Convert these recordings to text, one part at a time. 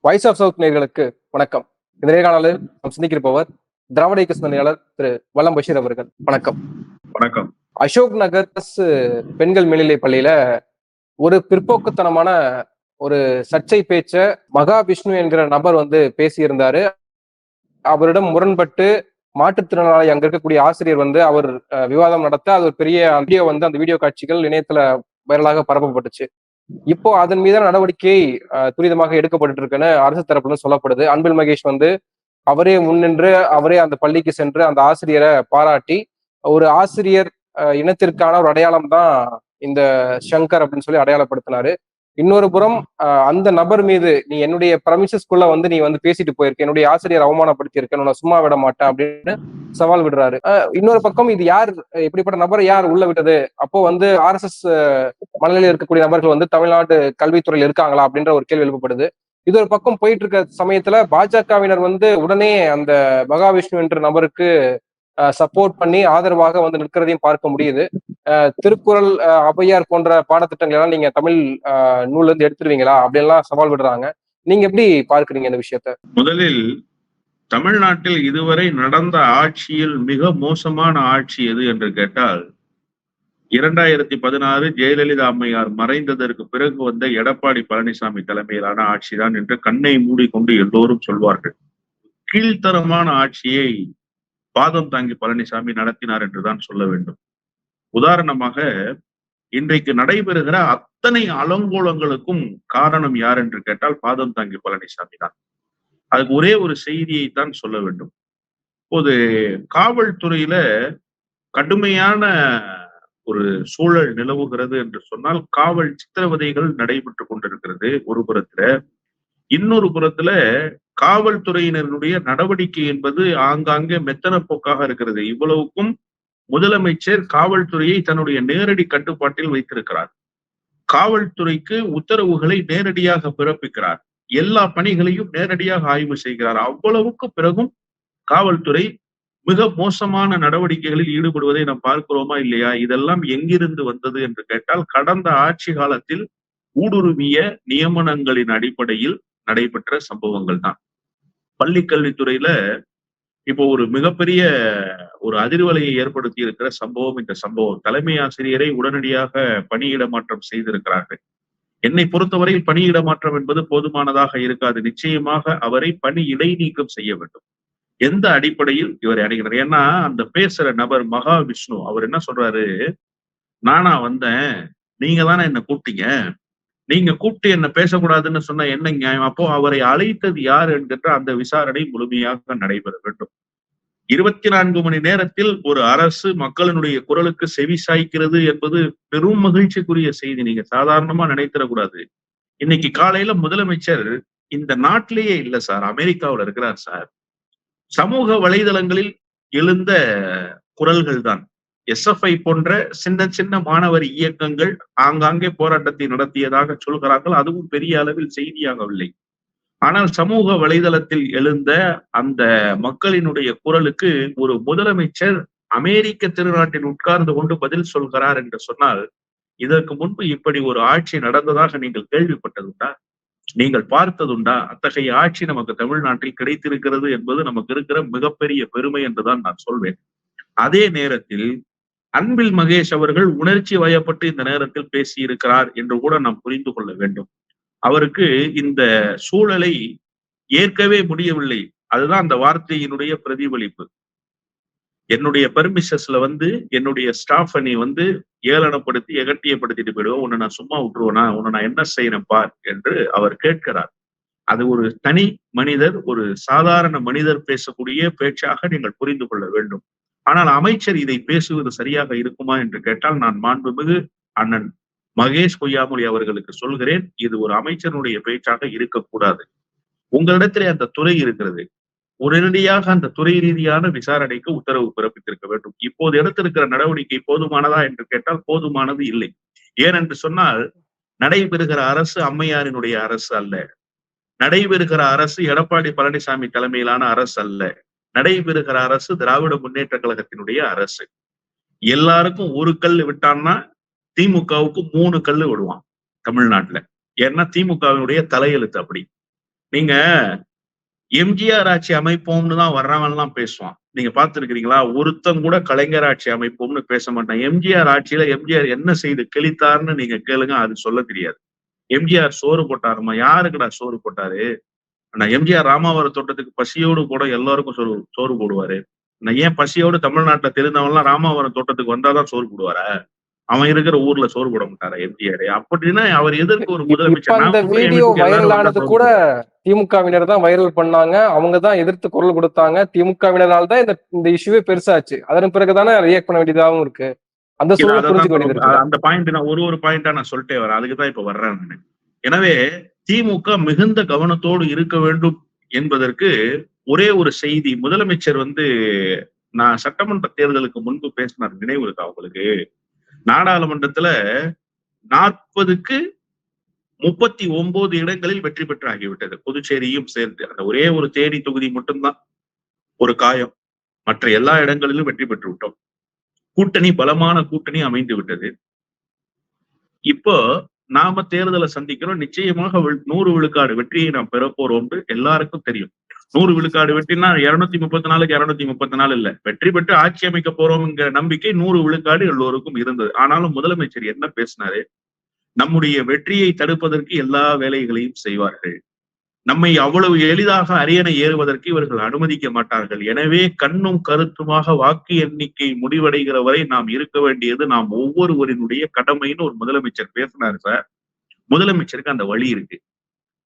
Voice of south நேயர்களுக்கு வணக்கம். இந்த நேர்காணலில் நாம் சிந்திக்கிருப்பவர் திராவிட இயக்க சிந்தனையாளர் திரு வல்லம் பஷீர் அவர்கள். வணக்கம். வணக்கம். அசோக் நகர் பெண்கள் மேல்நிலைப் பள்ளியில ஒரு பிற்போக்குத்தனமான ஒரு சர்ச்சை பேச்ச மகாவிஷ்ணு என்கிற நபர் பேசியிருந்தாரு. அவரிடம் முரண்பட்டு மாற்றுத்திறனாளி அங்க இருக்கக்கூடிய ஆசிரியர் அவர் விவாதம் நடத்த அது ஒரு பெரிய வீடியோ அந்த வீடியோ காட்சிகள் இணையத்துல வைரலாக பரப்பப்பட்டுச்சு. இப்போ அதன் மீதான நடவடிக்கை துரிதமாக எடுக்கப்பட்டு இருக்குன்னு அரசு தரப்புல சொல்லப்படுது. அன்பில் மகேஷ் அவரே முன்னின்று அவரே அந்த பள்ளிக்கு சென்று அந்த ஆசிரியரை பாராட்டி ஒரு ஆசிரியர் இனத்திற்கான ஒரு அடையாளம் தான் இந்த சங்கர் அப்படின்னு சொல்லி அடையாளப்படுத்தினாரு. இன்னொரு புறம் அந்த நபர் மீது நீ என்னுடைய பிரமிசஸ்குள்ள நீ பேசிட்டு போயிருக்க, என்னுடைய ஆசிரியர் அவமானப்படுத்தி இருக்க, நான் சும்மா விட மாட்டேன் அப்படின்னு சவால் விடுறாரு. இன்னொரு பக்கம் இது யார், இப்படிப்பட்ட நபரை யார் உள்ள விட்டது? அப்போ RSS மனநிலையில் இருக்கக்கூடிய நபர்கள் தமிழ்நாடு கல்வித்துறையில் இருக்காங்களா அப்படின்ற ஒரு கேள்வி எழுப்பப்படுது. இது ஒரு பக்கம் போயிட்டு இருக்க சமயத்துல பாஜகவினர் உடனே அந்த மகாவிஷ்ணு என்ற நபருக்கு சப்போர்ட் பண்ணி ஆதரவாக நிற்கிறதையும் பார்க்க முடியுது. திருக்குறள், ஔவையார் போன்ற பாடத்திட்டங்கள் எல்லாம் நீங்க தமிழ் நூல்ல இருந்து எடுத்துருவீங்களா அப்படின்லாம் சவால் விடுறாங்க. நீங்க எப்படி பார்க்கிறீங்க இந்த விஷயத்த? முதலில் தமிழ்நாட்டில் இதுவரை நடந்த ஆட்சியில் மிக மோசமான ஆட்சி எது என்று கேட்டால் 2016 ஜெயலலிதா அம்மையார் மறைந்ததற்கு பிறகு வந்த எடப்பாடி பழனிசாமி தலைமையிலான ஆட்சிதான் என்று கண்ணை மூடிக்கொண்டு எல்லோரும் சொல்வார்கள். கீழ்த்தரமான ஆட்சியை பாதம் தாங்கி பழனிசாமி நடத்தினார் என்றுதான் சொல்ல வேண்டும். உதாரணமாக இன்றைக்கு நடைபெறுகிற அத்தனை அலங்கோலங்களுக்கும் காரணம் யார் என்று கேட்டால் பாதம் தாங்கி பழனிசாமி தான். அதுக்கு ஒரே ஒரு செய்தியை தான் சொல்ல வேண்டும். இப்போது காவல்துறையில கடுமையான ஒரு சூழல் நிலவுகிறது என்று சொன்னால் காவல் சித்திரவதைகள் நடைபெற்று கொண்டிருக்கிறது ஒரு புறத்துல. இன்னொரு புறத்துல காவல்துறையினருடைய நடவடிக்கை என்பது ஆங்காங்கே மெத்தன போக்காக இருக்கிறது. இவ்வளவுக்கும் முதலமைச்சர் காவல்துறையை தன்னுடைய நேரடி கட்டுப்பாட்டில் வைத்திருக்கிறார். காவல்துறைக்கு உத்தரவுகளை நேரடியாக பிறப்பிக்கிறார். எல்லா பணிகளையும் நேரடியாக ஆய்வு செய்கிறார். அவ்வளவுக்கு பிறகும் காவல்துறை மிக மோசமான நடவடிக்கைகளில் ஈடுபடுவதை நாம் பார்க்கிறோமா இல்லையா? இதெல்லாம் எங்கிருந்து வந்தது என்று கேட்டால் கடந்த ஆட்சி காலத்தில் ஊடுருவிய நியமனங்களின் அடிப்படையில் நடைபெற்ற சம்பவங்கள் தான். பள்ளி கல்வித்துறையில இப்போ ஒரு மிகப்பெரிய ஒரு அதிர்வலையை ஏற்படுத்தி இருக்கிற சம்பவம் இந்த சம்பவம். தலைமை ஆசிரியரை உடனடியாக பணியிட மாற்றம் செய்திருக்கிறார்கள். என்னை பொறுத்தவரையில் பணியிட மாற்றம் என்பது போதுமானதாக இருக்காது. நிச்சயமாக அவரை பணி இடைநீக்கம் செய்ய வேண்டும். எந்த அடிப்படையில் இவரை அணுகிறார்? ஏன்னா அந்த பேசுற நபர் மகாவிஷ்ணு அவர் என்ன சொல்றாரு, நானா வந்தேன், நீங்க தானே என்ன கூப்பிட்டீங்க, நீங்க கூப்பிட்டு என்ன பேசக்கூடாதுன்னு சொன்னா என்ன நியாயம்? அப்போ அவரை அழைத்தது யார் என்கின்ற அந்த விசாரணை முழுமையாக நடைபெற வேண்டும். 24 மணி நேரத்தில் ஒரு அரசு மக்களினுடைய குரலுக்கு செவி சாய்க்கிறது என்பது பெரும் மகிழ்ச்சிக்குரிய செய்தி. நீங்க சாதாரணமா நினைத்திடக்கூடாது. இன்னைக்கு காலையில முதலமைச்சர் இந்த நாட்டிலேயே இல்ல சார், அமெரிக்காவில் இருக்கிறார் சார். சமூக வலைதளங்களில் எழுந்த குரல்கள் தான். SFI போன்ற சின்ன சின்ன மாணவர் இயக்கங்கள் ஆங்காங்கே போராட்டத்தை நடத்தியதாக சொல்கிறார்கள். அதுவும் பெரிய அளவில் செய்தியாகவில்லை. ஆனால் சமூக வலைதளத்தில் எழுந்த அந்த மக்களினுடைய குரலுக்கு ஒரு முதலமைச்சர் அமெரிக்க திருநாட்டில் உட்கார்ந்து கொண்டு பதில் சொல்கிறார் என்று சொன்னால், இதற்கு முன்பு இப்படி ஒரு ஆட்சி நடந்ததாக நீங்கள் கேள்விப்பட்டதுண்டா? நீங்கள் பார்த்ததுண்டா? அத்தகைய ஆட்சி நமக்கு தமிழ்நாட்டில் கிடைத்திருக்கிறது என்பது நமக்கு இருக்கிற மிகப்பெரிய பெருமை என்றுதான் நான் சொல்வேன். அதே நேரத்தில் அன்பில் மகேஷ் அவர்கள் உணர்ச்சி வயப்பட்டு இந்த நேரத்தில் பேசியிருக்கிறார் என்று கூட நாம் புரிந்து கொள்ள வேண்டும். அவருக்கு இந்த சூழலை ஏற்கவே முடியவில்லை. அதுதான் அந்த வார்த்தையினுடைய பிரதிபலிப்பு. என்னுடைய பெர்மிஷஸ்ல என்னுடைய ஸ்டாஃப் நீ ஏளனப்படுத்தி எகட்டியப்படுத்திட்டு போயிடுவோம், உன்னை நான் சும்மா விட்டுருவேனா, உன்னை நான் என்ன செய்யறேன் பார் என்று அவர் கேட்கிறார். அது ஒரு தனி மனிதர், ஒரு சாதாரண மனிதர் பேசக்கூடிய பேச்சாக நீங்கள் புரிந்து கொள்ள வேண்டும். ஆனால் அமைச்சர் இதை பேசுவது சரியாக இருக்குமா என்று கேட்டால் நான் மாண்புமிகு அண்ணன் மகேஷ் பொய்யாமொழி அவர்களுக்கு சொல்கிறேன், இது ஒரு அமைச்சருடைய பேச்சாக இருக்கக்கூடாது. உங்களிடத்திலே அந்த துறை இருக்கிறது, உடனடியாக அந்த துறை ரீதியான விசாரணைக்கு உத்தரவு பிறப்பித்திருக்க வேண்டும். இப்போது எடுத்திருக்கிற நடவடிக்கை போதுமானதா என்று கேட்டால் போதுமானது இல்லை. ஏனென்று சொன்னால் நடைபெறுகிற அரசு அம்மையாரினுடைய அரசு அல்ல. நடைபெறுகிற அரசு எடப்பாடி பழனிசாமி தலைமையிலான அரசு அல்ல. நடைபெறுகிற அரசு திராவிட முன்னேற்ற கழகத்தினுடைய அரசு. எல்லாருக்கும் ஒரு கல் விட்டான்னா திமுகவுக்கு 3 கல் விடுவான் தமிழ்நாட்டுல. ஏன்னா திமுகவினுடைய தலையெழுத்து அப்படி. நீங்க எம்ஜிஆர் ஆட்சி அமைப்போம்னு தான் வர்றவன் எல்லாம் பேசுவான். நீங்க பார்த்திருக்கிறீங்களா? ஒருத்தன் கூட கலைஞர் ஆட்சி அமைப்போம்னு பேச மாட்டான். எம்ஜிஆர் ஆட்சியில எம்ஜிஆர் என்ன செய்து கிழித்தார்னு நீங்க கேளுங்க, அது சொல்ல தெரியாது. எம்ஜிஆர் சோறு போட்டாருமா? யாருக்குடா சோறு போட்டாரு? ஆனா எம்ஜிஆர் ராமாவரம் தோட்டத்துக்கு பசியோடு கூட எல்லாருக்கும் சோறு சோறு போடுவாரு. நான் ஏன் பசியோடு தமிழ்நாட்டுல தெரிந்தவன்லாம் ராமாவரம் தோட்டத்துக்கு வந்தாதான் சோறு போடுவாரா? அவன் இருக்கிற ஊர்ல சோறு போட மாட்டாரா எம்ஜிஆர்? அப்படின்னா அவர் எதற்கு ஒரு இப்ப முதலமைச்சர்? அந்த நான் கூட என் வீடியோ வீட்டுக்கு வைரல் எல்லாரும் வந்தா ஆனது சோறு கூட போடுவாரு. திமுகவினர் தான் வைரல் பண்ணாங்க. அவங்க தான் எதிர்த்து குரல் கொடுத்தாங்க. திமுகவினரால் தான் இந்த இஷ்யூவே பெருசாச்சு. அதன் பிறகுதானே ரியாக்ட் பண்ண வேண்டியதாகவும் இருக்கு. அந்த இது சூழலை அததான் புரிஞ்சுக்க வேண்டியது இருக்குல்ல. அந்த பாயிண்ட் நான் ஒரு பாயிண்டா நான் சொல்லிட்டே வரேன். அதுக்குதான் இப்ப வர்றேன் நானு. எனவே திமுக மிகுந்த கவனத்தோடு இருக்க வேண்டும் என்பதற்கு ஒரே ஒரு செய்தி. முதலமைச்சர் நான் சட்டமன்ற தேர்தலுக்கு முன்பு பேசினார், நினைவு இருக்கா உங்களுக்கு? நாடாளுமன்றத்துல 40க்கு 39 இடங்களில் வெற்றி பெற்று ஆகிவிட்டது. புதுச்சேரியும் சேர்ந்து அந்த ஒரே ஒரு தேனி தொகுதி மட்டும்தான் ஒரு காயம். மற்ற எல்லா இடங்களிலும் வெற்றி பெற்று விட்டோம். கூட்டணி பலமான கூட்டணி அமைந்து விட்டது. இப்போ நாம தேர்தலை சந்திக்கிறோம். நிச்சயமாக 100 விழுக்காடு வெற்றியை நாம் பெற போறோம் எல்லாருக்கும் தெரியும். 100 விழுக்காடு வெற்றினா 234க்கு 234 இல்ல. வெற்றி பெற்று ஆட்சி அமைக்க போறோம்ங்கிற நம்பிக்கை 100 விழுக்காடு எல்லோருக்கும் இருந்தது. ஆனாலும் முதலமைச்சர் என்ன பேசினாரு? நம்முடைய வெற்றியை தடுப்பதற்கு எல்லா வேலைகளையும் செய்வார்கள். நம்மை அவ்வளவு எளிதாக அரியணை ஏறுவதற்கு இவர்கள் அனுமதிக்க மாட்டார்கள். எனவே கண்ணும் கருத்துமாக வாக்கு எண்ணிக்கை முடிவடைகிற வரை நாம் இருக்க வேண்டியது நாம் ஒவ்வொருவரினுடைய கடமைன்னு ஒரு முதலமைச்சர் பேசினாரு சார். முதலமைச்சருக்கு அந்த வழி இருக்கு.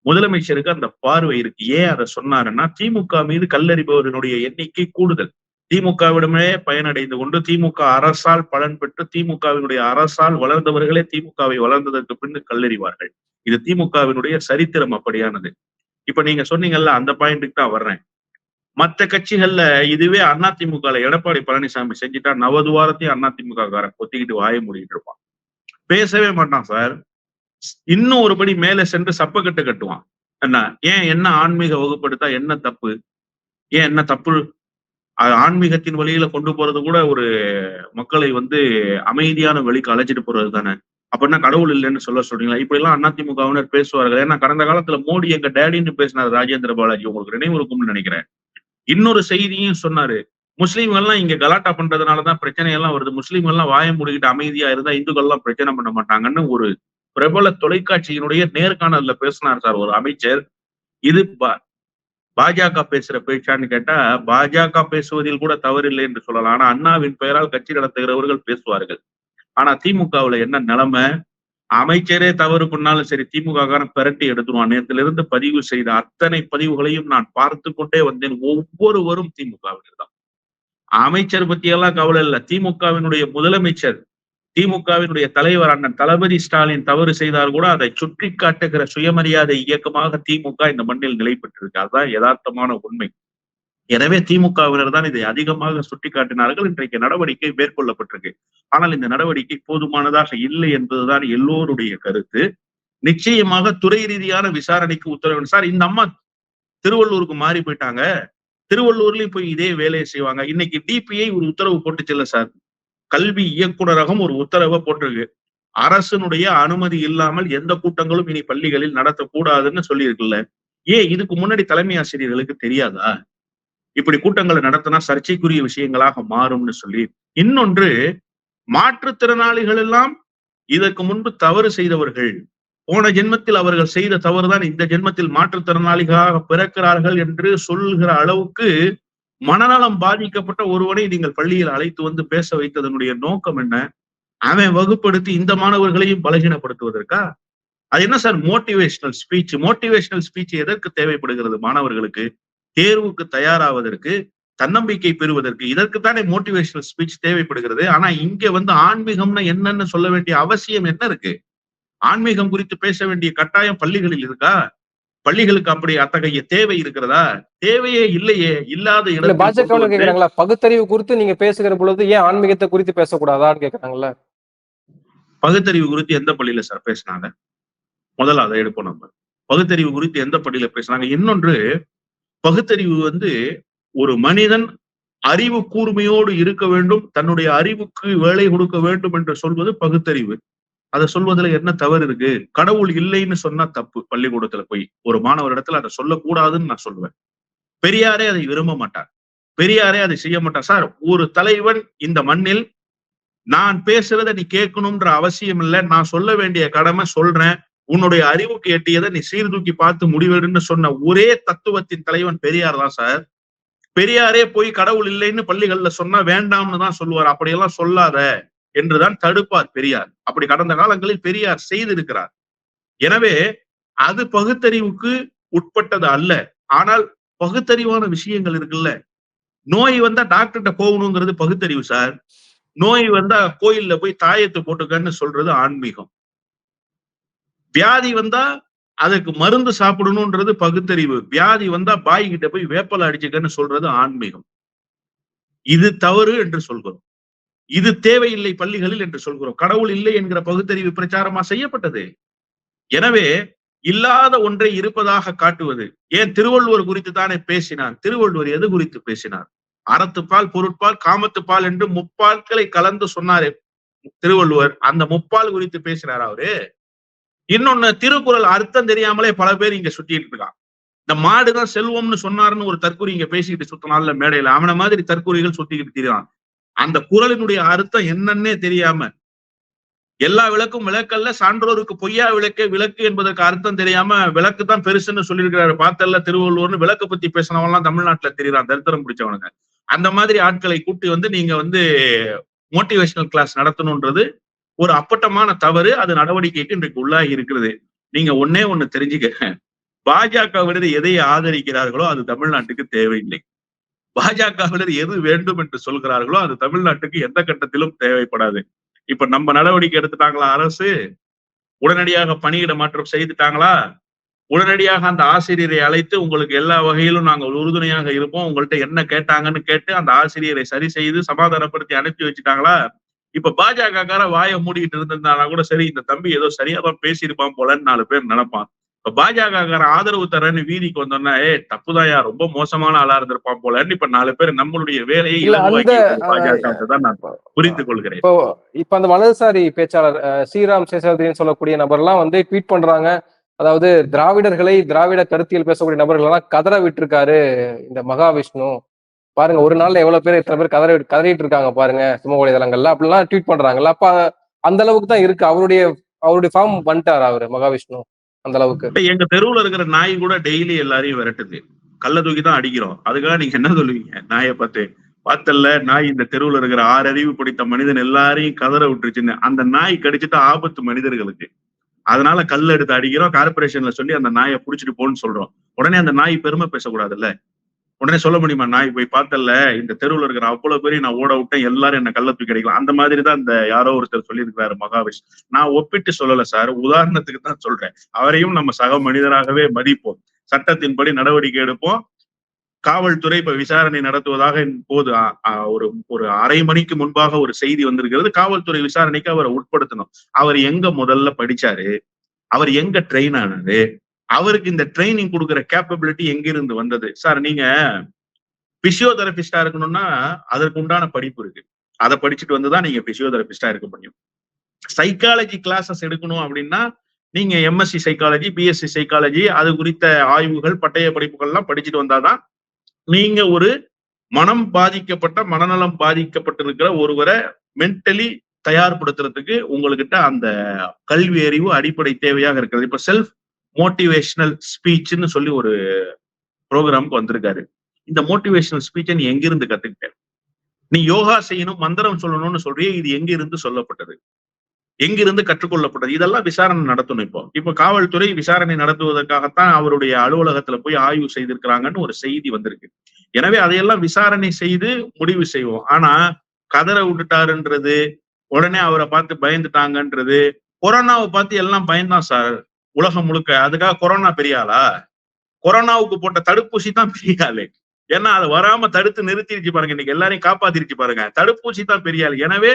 முதலமைச்சருக்கு அந்த பார்வை இருக்கு. ஏன் அதை சொன்னாருன்னா, திமுக மீது கல்லறிபவர்களுடைய எண்ணிக்கை கூடுதல். திமுகவிடமே பயனடைந்து கொண்டு திமுக அரசால் பலன் பெற்று திமுகவினுடைய அரசால் வளர்ந்தவர்களே திமுகவை வளர்ந்ததற்கு பின்னு கல்லறிவார்கள். இது திமுகவினுடைய சரித்திரம் அப்படியானது. இப்ப நீங்க சொன்னீங்கல்ல, அந்த பாயிண்ட்டுக்கு தான் வர்றேன். மற்ற கட்சிகள்ல இதுவே அதிமுகல எடப்பாடி பழனிசாமி செஞ்சுட்டா நவதுவாரத்தையும் அதிமுக காரன் கொத்திக்கிட்டு வாய மூடிட்டு இருப்பான். பேசவே மாட்டான் சார். இன்னும் ஒருபடி மேல சென்று சப்பக்கட்டு கட்டுவான். என்ன ஆன்மீக வகுப்படுத்தா என்ன தப்பு? ஏன் என்ன தப்பு? ஆன்மீகத்தின் வழியில கொண்டு போறது கூட ஒரு மக்களை அமைதியான வழிக்கு அழைச்சிட்டு போறது தானே. அப்படின்னா கடவுள் இல்லைன்னு சொல்றீங்களா? இப்படி எல்லாம் அதிமுகவினர் பேசுவார்கள். ஏன்னா கடந்த காலத்துல மோடி எங்க டேடின்னு பேசினார் ராஜேந்திர பாலாஜி, உங்களுக்கு நினைவு இருக்கும்னு நினைக்கிறேன். இன்னொரு செய்தியும் சொன்னாரு, முஸ்லீம்கள்லாம் இங்க கலாட்டா பண்றதுனாலதான் பிரச்சனை எல்லாம் வருது. முஸ்லீம்கள்லாம் வாய மூடிக்கிட்டு அமைதியா இருந்தா இந்துக்கள் எல்லாம் பிரச்சனை பண்ண மாட்டாங்கன்னு ஒரு பிரபல தொலைக்காட்சியினுடைய நேர்காணல்ல பேசினார் சார் ஒரு அமைச்சர். இது பாஜக பேசுற பேச்சான்னு கேட்டா, பாஜக பேசுவதில் கூட தவறில்லை என்று சொல்லலாம். ஆனா அண்ணாவின் பெயரால் கட்சி நடத்துகிறவர்கள் பேசுவார்கள். ஆனா திமுகவுல என்ன நிலைமை? அமைச்சரே தவறு பண்ணாலும் சரி, திமுக காரன் பிரட்டி எடுத்துருவான். நேரத்துல இருந்து பதிவு செய்த அத்தனை பதிவுகளையும் நான் பார்த்து கொண்டே வந்தேன். ஒவ்வொருவரும் திமுகவினர் தான். அமைச்சர் பத்தி எல்லாம் கவலை இல்லை. திமுகவினுடைய முதலமைச்சர், திமுகவினுடைய தலைவர் அண்ணன் தளபதி ஸ்டாலின் தவறு செய்தால் கூட அதை சுட்டி காட்டுகிற சுயமரியாதை இயக்கமாக திமுக இந்த மண்ணில் நிலை பெற்றிருக்கு. அதுதான் யதார்த்தமான உண்மை. எனவே திமுகவினர் தான் இதை அதிகமாக சுட்டி காட்டினார்கள். இன்றைக்கு நடவடிக்கை மேற்கொள்ளப்பட்டிருக்கு. ஆனால் இந்த நடவடிக்கை போதுமானதாக இல்லை என்பதுதான் எல்லோருடைய கருத்து. நிச்சயமாக துறை ரீதியான விசாரணைக்கு உத்தரவு. சார், இந்த அம்மா திருவள்ளூருக்கு மாறி போயிட்டாங்க. திருவள்ளூர்லயும் போய் இதே வேலையை செய்வாங்க. இன்னைக்கு டிபிஐ ஒரு உத்தரவு போட்டுச்சுல்ல சார், கல்வி இயக்குநரகம் ஒரு உத்தரவை போட்டிருக்கு. அரசனுடைய அனுமதி இல்லாமல் எந்த கூட்டங்களும் இனி பள்ளிகளில் நடத்தக்கூடாதுன்னு சொல்லி இருக்குல்ல. ஏன் இதுக்கு முன்னாடி தலைமை ஆசிரியர்களுக்கு தெரியாதா இப்படி கூட்டங்களை நடத்தினா சர்ச்சைக்குரிய விஷயங்களாக மாறும்னு சொல்லி? இன்னொன்று, மாற்றுத்திறனாளிகள் எல்லாம் இதற்கு முன்பு தவறு செய்தவர்கள். போன ஜென்மத்தில் அவர்கள் செய்த தவறுதான் இந்த ஜென்மத்தில் மாற்றுத்திறனாளிகளாக பிறக்கிறார்கள் என்று சொல்கிற அளவுக்கு மனநலம் பாதிக்கப்பட்ட ஒருவனை நீங்கள் பள்ளியில் அழைத்து பேச வைத்ததனுடைய நோக்கம் என்ன? அவன் வகுப்படுத்தி இந்த மாணவர்களையும் பலகீனப்படுத்துவதற்கா? அது என்ன sir motivational speech? Motivational speech எதற்கு தேவைப்படுகிறது? மாணவர்களுக்கு தேர்வுக்கு தயாராவதற்கு, தன்னம்பிக்கை பெறுவதற்கு, இதற்குத்தானே மோட்டிவேஷனல் ஸ்பீச் தேவைப்படுகிறது. ஆனா இங்க ஆன்மீகம்னா என்னன்னு சொல்ல வேண்டிய அவசியம் என்ன இருக்கு? ஆன்மீகம் குறித்து பேச வேண்டிய கட்டாயம் பள்ளிகளில் இருக்கா? பள்ளிகளுக்கு அப்படி அத்தகைய தேவை இருக்கிறதா? தேவையே இல்லையே. இல்லாத இடத்துல பாஜக கேக்குறாங்களா, பகுத்தறிவு குறித்து நீங்க பேசுகிற பொழுது ஏன் ஆன்மீகத்தை குறித்து பேசக்கூடாதான்னு கேக்குறாங்களா? பகுத்தறிவு குறித்து எந்த பள்ளியில சார் பேசினாங்க? முதல்ல அதை எடுப்போம். நம்ம பகுத்தறிவு குறித்து எந்த பள்ளியில பேசினாங்க? இன்னொன்று, பகுத்தறிவு ஒரு மனிதன் அறிவு கூர்மையோடு இருக்க வேண்டும், தன்னுடைய அறிவுக்கு வேலை கொடுக்க வேண்டும் என்று சொல்வது பகுத்தறிவு. அதை சொல்வதுல என்ன தவறு இருக்கு? கடவுள் இல்லைன்னு சொன்னா தப்பு. பள்ளிக்கூடத்துல போய் ஒரு மாணவர் இடத்துல அதை சொல்லக்கூடாதுன்னு நான் சொல்லுவேன். பெரியாரே அதை விரும்ப மாட்டார். பெரியாரே அதை செய்ய மாட்டார். சார், ஒரு தலைவன் இந்த மண்ணில் நான் பேசுறத நீ கேட்கணும்ன்ற அவசியம் இல்ல. நான் சொல்ல வேண்டிய கடமை சொல்றேன். உன்னுடைய அறிவுக்கு எட்டியதை நீ சீர்தூக்கி பார்த்து முடிவெடுன்னு சொன்ன ஒரே தத்துவத்தின் தலைவன் பெரியார் தான் சார். பெரியாரே போய் கடவுள் இல்லைன்னு பள்ளிகள்ல சொன்னா வேண்டாம்னு தான் சொல்லுவார். அப்படியெல்லாம் சொல்லாத என்றுதான் தடுப்பார் பெரியார். அப்படி கடந்த காலங்களில் பெரியார் செய்திருக்கிறார். எனவே அது பகுத்தறிவுக்கு உட்பட்டது அல்ல. ஆனால் பகுத்தறிவான விஷயங்கள் இருக்குல்ல. நோய் வந்தா டாக்டர்கிட்ட போகணுங்கிறது பகுத்தறிவு சார். நோய் வந்தா கோயில்ல போய் தாயத்தை போட்டுக்கன்னு சொல்றது ஆன்மீகம். வியாதி வந்தா அதுக்கு மருந்து சாப்பிடணும்ன்றது பகுத்தறிவு. வியாதி வந்தா பாய் கிட்ட போய் வேப்பலை அடிச்சுக்கன்னு சொல்றது ஆன்மீகம். இது தவறு என்று சொல்கிறோம். இது தேவையில்லை பள்ளிகளில் என்று சொல்கிறோம். கடவுள் இல்லை என்கிற பகுத்தறிவு பிரச்சாரமா செய்யப்பட்டது. எனவே இல்லாத ஒன்றை இருப்பதாக காட்டுவது. ஏன் திருவள்ளுவர் குறித்து தானே பேசினார். திருவள்ளுவர் எது குறித்து பேசினார்? அறத்துப்பால், பொருட்பால், காமத்துப்பால் என்று முப்பால்களை கலந்து சொன்னாரே திருவள்ளுவர். அந்த முப்பால் குறித்து பேசினார் அவரு. இன்னொன்னு, திருக்குறள் அர்த்தம் தெரியாமலே பல பேர் இங்க சுத்திட்டு இருக்கான். இந்த மாடுதான் செல்வம்னு சொன்னாருன்னு ஒரு தற்கூரி இங்க பேசிக்கிட்டு சுத்தினால மேடையில, அவன மாதிரி தற்கூரிகள் சுத்திக்கிட்டு திரியான். அந்த குறளினுடைய அர்த்தம் என்னன்னே தெரியாம, எல்லா விளக்கும் விளக்கல்ல, சான்றோருக்கு பொய்யா விளக்கே விளக்கு என்பதற்கு அர்த்தம் தெரியாம விளக்கு தான் பெருசுன்னு சொல்லியிருக்கிறாரு. பார்த்தல்ல திருவள்ளுவர்னு விளக்கு பத்தி பேசினவன் எல்லாம் தமிழ்நாட்டுல தெரியுறான், தரித்திரம் பிடிச்சவனுங்க. அந்த மாதிரி ஆட்களை கூட்டி நீங்க மோட்டிவேஷனல் கிளாஸ் நடத்தணும்ன்றது ஒரு அப்பட்டமான தவறு. அது நடவடிக்கைக்கு இன்றைக்கு உள்ளாகி இருக்கிறது. நீங்க ஒன்னே ஒண்ணு தெரிஞ்சுக்க, பாஜகவினர் எதை ஆதரிக்கிறார்களோ அது தமிழ்நாட்டுக்கு தேவையில்லை. பாஜகவினர் எது வேண்டும் என்று சொல்கிறார்களோ அது தமிழ்நாட்டுக்கு எந்த கட்டத்திலும் தேவைப்படாது. இப்ப நம்ம நடவடிக்கை எடுத்துட்டாங்களா அரசு? உடனடியாக பணியிட மாற்றம் செய்துட்டாங்களா? உடனடியாக அந்த ஆசிரியரை அழைத்து உங்களுக்கு எல்லா வகையிலும் நாங்கள் உறுதுணையாக இருப்போம், உங்கள்ட்ட என்ன கேட்டாங்கன்னு கேட்டு அந்த ஆசிரியரை சரி செய்து சமாதானப்படுத்தி அனுப்பி வச்சுட்டாங்களா? இப்ப பாஜக வாயை மூடிட்டு இருந்திருந்தானா கூட சரி, இந்த தம்பி ஏதோ சரியாதான் பேசியிருப்பான் போலன்னு 4 பேர் நினைப்பான். இப்ப பாஜக ஆதரவு தரேன்னு வீதிக்கு வந்தோம்னா, தப்புதாயா, ரொம்ப மோசமான ஆளா இருந்திருப்பான் போலன்னு இப்ப 4 பேர் நம்மளுடைய வேலையை இலகுவாக்கி பாஜக தான் நான் புரிந்து கொள்கிறேன். இப்ப அந்த வலதுசாரி பேச்சாளர் ஸ்ரீராம் சேஷாத்ரின்னு சொல்லக்கூடிய நபர்லாம் ட்வீட் பண்றாங்க. அதாவது திராவிடர்களை, திராவிட கருத்தியல் பேசக்கூடிய நபர்கள் எல்லாம் கதற விட்டுருக்காரு இந்த மகாவிஷ்ணு. பாருங்க, ஒரு நாள்ல எவ்வளவு பேர், இத்தனை பேர் கதறிட்டு இருக்காங்க பாருங்க சமூக வலைதளங்கள்ல அப்படிலாம் ட்வீட் பண்றாங்கல்ல. அப்ப அந்த அளவுக்கு தான் இருக்கு அவருடைய ஃபார்ம் வந்துட்டாரு அவரு மகாவிஷ்ணு அந்த அளவுக்கு. எங்க தெருவுல இருக்கிற நாய் கூட டெய்லி எல்லாரையும் விரட்டுது. கள்ள தூக்கி தான் அடிக்கிறோம். அதுக்காக நீங்க என்ன சொல்லுவீங்க? நாயை பார்த்தல்ல, நாய் இந்த தெருவுல இருக்கிற 6 அறிவு படித்த மனிதன் எல்லாரையும் கதற விட்டுருச்சுன்னு. அந்த நாய் கடிச்சிட்டு ஆபத்து மனிதர்களுக்கு. அதனால கல் எடுத்து அடிக்கிறோம், கார்பரேஷன்ல சொல்லி அந்த நாயை புடிச்சிட்டு போன்னு சொல்றோம். உடனே அந்த நாய் பெருமை பேசக்கூடாதுல்ல? உடனே சொல்ல முடியுமா நாய் போய் பார்த்தல்ல, இந்த தெருவுல இருக்கிற அவ்வளவு பேரையும் நான் ஓட விட்டேன், எல்லாரும் என்ன கள்ள தூக்கி அடிக்கலாம்? அந்த மாதிரிதான் இந்த யாரோ ஒருத்தர் சொல்லியிருக்கிறாரு மகாவிஷ்ணு. நான் ஒப்பிட்டு சொல்லல சார், உதாரணத்துக்கு தான் சொல்றேன். அவரையும் நம்ம சக மனிதராகவே மதிப்போம், சட்டத்தின்படி நடவடிக்கை எடுப்போம். காவல்துறை இப்ப விசாரணை நடத்துவதாக போது ஒரு அரை மணிக்கு முன்பாக ஒரு செய்தி வந்திருக்கிறது. காவல்துறை விசாரணைக்கு அவரை உட்படுத்தணும். அவர் எங்க முதல்ல படிச்சாரு? அவர் எங்க ட்ரெயின் ஆனாரு? அவருக்கு இந்த ட்ரைனிங் கொடுக்குற கேப்பபிலிட்டி எங்க இருந்து வந்தது? சார், நீங்க பிசியோதெரபிஸ்டா இருக்கணும்னா அதற்கு உண்டான படிப்பு இருக்கு. அதை படிச்சுட்டு வந்துதான் நீங்க பிசியோதெரபிஸ்டா இருக்க முடியும். சைக்காலஜி கிளாஸஸ் எடுக்கணும் அப்படின்னா நீங்க எம்எஸ்சி சைக்காலஜி, பிஎஸ்சி சைக்காலஜி, அது குறித்த ஆய்வுகள், பட்டய படிப்புகள் எல்லாம் படிச்சுட்டு வந்தாதான் நீங்க ஒரு மனநலம் பாதிக்கப்பட்டிருக்கிற ஒருவரை மென்டலி தயார்படுத்துறதுக்கு உங்ககிட்ட அந்த கல்வி அறிவு அடிப்படை தேவையாக இருக்கிறது. இப்ப செல்ஃப் மோட்டிவேஷனல் ஸ்பீச்ன்னு சொல்லி ஒரு ப்ரோக்ராமுக்கு வந்திருக்காரு. இந்த மோட்டிவேஷனல் ஸ்பீச்சை நீ எங்கிருந்து கத்துக்கிட்ட? நீ யோகா செய்யணும், மந்திரம் சொல்லணும்னு சொல்றியே, இது எங்கிருந்து சொல்லப்பட்டது? எங்கிருந்து கற்றுக்கொள்ளப்பட்டது? இதெல்லாம் விசாரணை நடத்தணும். இப்போ காவல்துறை விசாரணை நடத்துவதற்காகத்தான் அவருடைய அலுவலகத்துல போய் ஆய்வு செய்திருக்கிறாங்கன்னு ஒரு செய்தி வந்திருக்கு. எனவே அதையெல்லாம் விசாரணை செய்து முடிவு செய்வோம். ஆனா கதற விட்டுட்டாருன்றது, உடனே அவரை பார்த்து பயந்துட்டாங்கன்றது, கொரோனாவை பார்த்து எல்லாம் பயந்தான் சார் உலகம் முழுக்க. அதுக்காக கொரோனா பெரிய ஆளா? கொரோனாவுக்கு போட்ட தடுப்பூசி தான் பெரிய ஆளு. ஏன்னா அதை வராம தடுத்து நிறுத்திருச்சு பாருங்க, இன்னைக்கு எல்லாரையும் காப்பாத்திருச்சு பாருங்க. தடுப்பூசி தான் பெரிய ஆளு. எனவே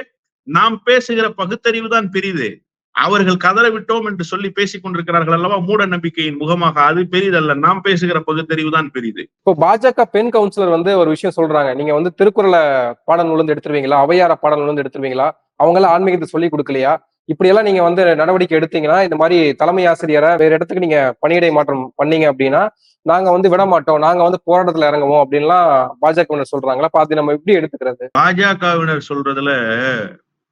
நாம் பேசுகிற பகுத்தறிவு தான் பெரிது. அவர்கள் கதற விட்டோம் என்று சொல்லி பேசிக் கொண்டிருக்கிறார்கள் அல்லவா, மூட நம்பிக்கையின் முகமாக. அது பெரிதல்ல, நாம் பேசுகிற பகுத்தறிவு தான் பெரிது. இப்போ பாஜக பெண் கவுன்சிலர் ஒரு விஷயம் சொல்றாங்க. நீங்க திருக்குறளை பாடல் நூல் எடுத்துருவீங்களா? அவையார பாடல் நூல் எடுத்துருவீங்களா? அவங்க எல்லாம் ஆன்மீகத்தை சொல்லி கொடுக்கலையா? இப்படியெல்லாம் நீங்க வந்து நடவடிக்கை எடுத்தீங்கன்னா, இந்த மாதிரி தலைமை ஆசிரியரை வேற இடத்துக்கு நீங்க பணியிடை மாற்றம் பண்ணீங்க அப்படின்னா, நாங்க வந்து விட மாட்டோம். நாங்க வந்து போராட்டத்துல இறங்குவோம் அப்படின்லாம் பாஜகவினர் சொல்றாங்களா? அப்ப அது நம்ம எப்படி எடுத்துக்கிறது? பாஜகவினர் சொல்றதுல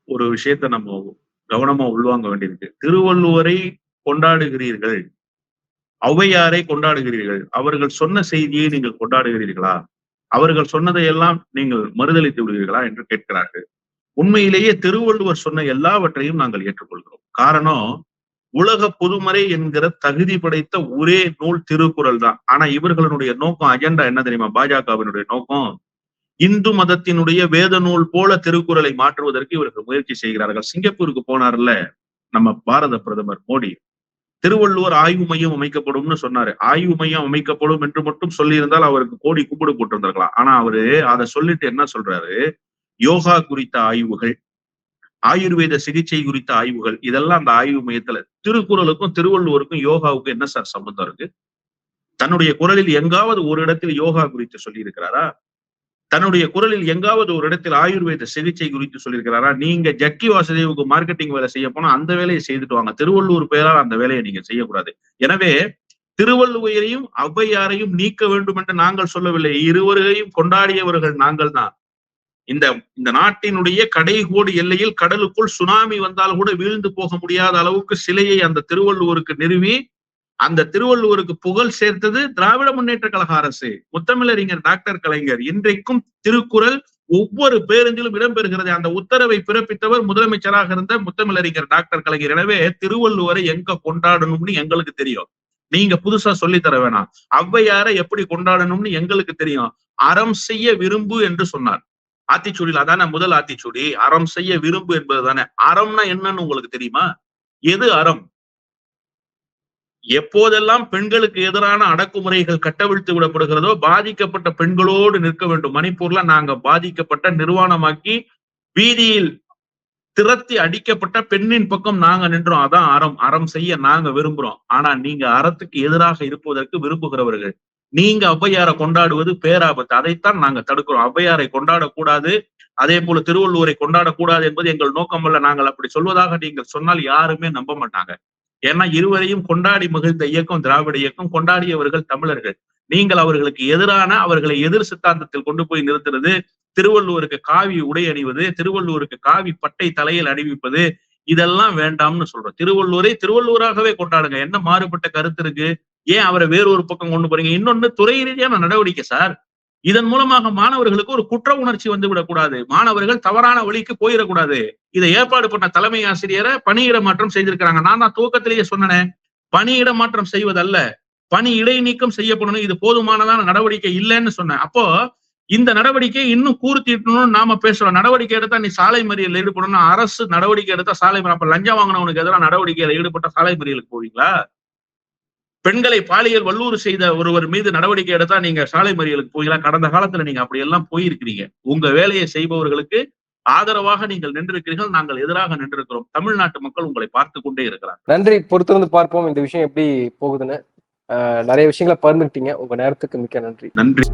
ஒரு விஷயத்த நம்ம கவனமா உள்வாங்க வேண்டியிருக்கு. திருவள்ளுவரை கொண்டாடுகிறீர்கள், ஔவையாரை கொண்டாடுகிறீர்கள், அவர்கள் சொன்ன செய்தியை நீங்கள் கொண்டாடுகிறீர்களா? அவர்கள் சொன்னதையெல்லாம் நீங்கள் மறுதலித்து விடுவீர்களா என்று கேட்கிறார்கள். உண்மையிலேயே திருவள்ளுவர் சொன்ன எல்லாவற்றையும் நாங்கள் ஏற்றுக்கொள்கிறோம். காரணம், உலக பொதுமறை என்கிற தகுதி படைத்த ஒரே நூல் திருக்குறள் தான். ஆனா இவர்களுடைய நோக்கம், அஜெண்டா என்ன தெரியுமா? பாஜகவினுடைய நோக்கம், இந்து மதத்தினுடைய வேத நூல் போல திருக்குறளை மாற்றுவதற்கு இவர்கள் முயற்சி செய்கிறார்கள். சிங்கப்பூருக்கு போனார்ல நம்ம பாரத பிரதமர் மோடி, திருவள்ளுவர் ஆய்வு மையம் அமைக்கப்படும்னு சொன்னாரு. ஆய்வு மையம் அமைக்கப்படும் என்று மட்டும் சொல்லியிருந்தால் அவருக்கு கோடி கும்பிடு போட்டிருந்திருக்கலாம். ஆனா அவரு அதை சொல்லிட்டு என்ன சொல்றாரு, யோகா குறித்த ஆய்வுகள், ஆயுர்வேத சிகிச்சை குறித்த ஆய்வுகள், இதெல்லாம் அந்த ஆய்வு மையத்துல. திருக்குறளுக்கும் திருவள்ளுவருக்கும் யோகாவுக்கும் என்ன சார் சம்பந்தம் இருக்கு? தன்னுடைய குரலில் எங்காவது ஒரு இடத்தில் யோகா குறித்து சொல்லி இருக்கிறாரா? தன்னுடைய குரலில் எங்காவது ஒரு இடத்தில் ஆயுர்வேத சிகிச்சை குறித்து சொல்லியிருக்கிறாரா? நீங்க ஜக்கி வாசுதேவுக்கு மார்க்கெட்டிங் வேலை செய்ய போனா அந்த வேலையை செய்துட்டு வாங்க. திருவள்ளுவர் பெயரால் அந்த வேலையை நீங்க செய்யக்கூடாது. எனவே திருவள்ளுவரையும் ஔவையாரையும் நீக்க வேண்டும் என்று நாங்கள் சொல்லவில்லை. இருவரையும் கொண்டாடியவர்கள் நாங்கள் தான். இந்த இந்த நாட்டினுடைய கடைகோடி எல்லையில் கடலுக்குள் சுனாமி வந்தால் கூட வீழ்ந்து போக முடியாத அளவுக்கு சிலையை அந்த திருவள்ளுவருக்கு நிறுவி அந்த திருவள்ளுவருக்கு புகழ் சேர்த்தது திராவிட முன்னேற்ற கழக அரசு. முத்தமிழறிஞர் டாக்டர் கலைஞர். இன்றைக்கும் திருக்குறள் ஒவ்வொரு பேருந்திலும் இடம்பெறுகிறது. அந்த உத்தரவை பிறப்பித்தவர் முதலமைச்சராக இருந்த முத்தமிழறிஞர் டாக்டர் கலைஞர். எனவே திருவள்ளுவரை எங்க கொண்டாடணும்னு எங்களுக்கு தெரியும். நீங்க புதுசா சொல்லி தர வேணாம். ஔவையாரை எப்படி கொண்டாடணும்னு எங்களுக்கு தெரியும். அறம் செய்ய விரும்பு என்று சொன்னார். ஆத்திச்சூடியில் அதான முதல் ஆத்திச்சூடி. அறம் செய்ய விரும்பு என்பதுதானே. அறம்னா என்னன்னு உங்களுக்கு தெரியுமா? எது அறம்? எப்போதெல்லாம் பெண்களுக்கு எதிரான அடக்குமுறைகள் கட்டவிழ்த்து விடப்படுகிறதோ பாதிக்கப்பட்ட பெண்களோடு நிற்க வேண்டும். மணிப்பூர்ல நாங்க பாதிக்கப்பட்ட, நிர்வாணமாக்கி வீதியில் திரத்தி அடிக்கப்பட்ட பெண்ணின் பக்கம் நாங்க நின்றோம். அதான் அறம். அறம் செய்ய நாங்க விரும்புறோம். ஆனா நீங்க அறத்துக்கு எதிராக இருப்பதற்கு விரும்புகிறவர்கள். நீங்க ஔவையாரை கொண்டாடுவது பேராபத்து. அதைத்தான் நாங்க தடுக்கிறோம். ஔவையாரை கொண்டாடக்கூடாது, அதே போல திருவள்ளுவரை கொண்டாடக்கூடாது என்பது எங்கள் நோக்கம் அல்ல. நாங்கள் அப்படி சொல்வதாக நீங்கள் சொன்னால் யாருமே நம்ப மாட்டாங்க. ஏன்னா இருவரையும் கொண்டாடி மகிழ்ந்த இயக்கம் திராவிட இயக்கம். கொண்டாடியவர்கள் தமிழர்கள். நீங்கள் அவர்களுக்கு எதிரான, அவர்களை எதிர் சித்தாந்தத்தில் கொண்டு போய் நிறுத்துறது, திருவள்ளுவருக்கு காவி உடை அணிவது, திருவள்ளுவருக்கு காவி பட்டை தலையில் அணிவிப்பது, இதெல்லாம் வேண்டாம்னு சொல்றோம். திருவள்ளுவரை திருவள்ளுவராகவே கொண்டாடுங்க. என்ன மாறுபட்ட கருத்து இருக்கு? ஏன் அவரை வேறொரு பக்கம் கொண்டு போறீங்க? இன்னொன்னு துறை ரீதியான நடவடிக்கை சார். இதன் மூலமாக மாணவர்களுக்கு ஒரு குற்ற உணர்ச்சி வந்து விடக்கூடாது. மாணவர்கள் தவறான வழிக்கு போயிடக்கூடாது. இதை ஏற்பாடு பண்ண தலைமை ஆசிரியரை பணியிட மாற்றம் செய்திருக்கிறாங்க. நான் தான் துவக்கத்திலேயே சொன்னேன், பணியிட மாற்றம் செய்வதல்ல, பணி இடைநீக்கம் செய்யப்படணும். இது போதுமானதான நடவடிக்கை இல்லைன்னு சொன்னேன். அப்போ இந்த நடவடிக்கை இன்னும் கூர்த்திட்டணும்னு நாம பேசுறோம். நடவடிக்கை எடுத்தா நீ சாலை மறியல் ஈடுபடணும். அரசு நடவடிக்கை எடுத்தா சாலை மறியல். அப்ப லஞ்சம் வாங்கினவனுக்கு எதிராக நடவடிக்கையில ஈடுபட்ட சாலை மறியலுக்கு போவீங்களா? பெண்களை பாலியல் வல்லூறு செய்த ஒருவர் மீது நடவடிக்கை எடுத்தா நீங்க சாலை மறியலுக்கு போவீங்களா? கடந்த காலத்துல நீங்க அப்படி எல்லாம் போயிருக்கிறீங்க. உங்க வேலையை செய்பவர்களுக்கு ஆதரவாக நீங்கள் நின்றிருக்கிறீர்கள். நாங்கள் எதிராக நின்றிருக்கிறோம். தமிழ்நாட்டு மக்கள் உங்களை பார்த்து கொண்டே இருக்கிறார். நன்றி. பொறுத்திருந்து பார்ப்போம் இந்த விஷயம் எப்படி போகுதுன்னு. நிறைய விஷயங்களை பகிர்ந்துக்கிட்டீங்க. உங்க நேரத்துக்கு மிக்க நன்றி. நன்றி.